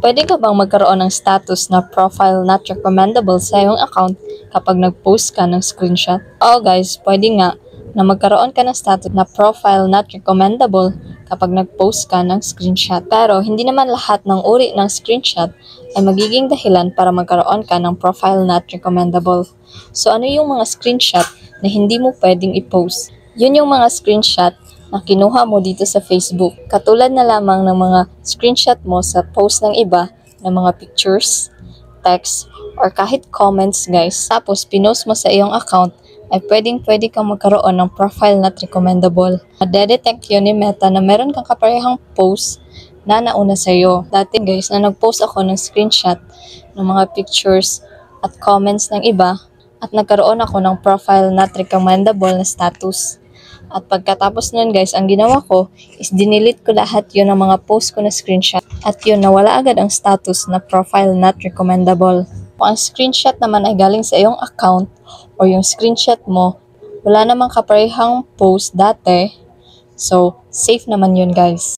Pwede ka bang magkaroon ng status na profile not recommendable sa iyong account kapag nag-post ka ng screenshot? Oo guys, pwede nga na magkaroon ka ng status na profile not recommendable kapag nag-post ka ng screenshot. Pero hindi naman lahat ng uri ng screenshot ay magiging dahilan para magkaroon ka ng profile not recommendable. So ano yung mga screenshot na hindi mo pwedeng i-post? Yun yung mga screenshot na kinuha mo dito sa Facebook. Katulad na lamang ng mga screenshot mo sa post ng iba ng mga pictures, text, or kahit comments guys. Tapos pinost mo sa iyong account ay pwede kang magkaroon ng profile not recommendable. Madedetect yun ni Meta na meron kang kaparehang post na nauna sa iyo. Dati guys na nag-post ako ng screenshot ng mga pictures at comments ng iba at nagkaroon ako ng profile not recommendable na status. At pagkatapos nun guys, ang ginawa ko is dinelete ko lahat yun ng mga post ko na screenshot. At yun, nawala agad ang status na profile not recommendable. Kung ang screenshot naman ay galing sa iyong account o yung screenshot mo, wala namang kaparehang post dati. So, safe naman yun guys.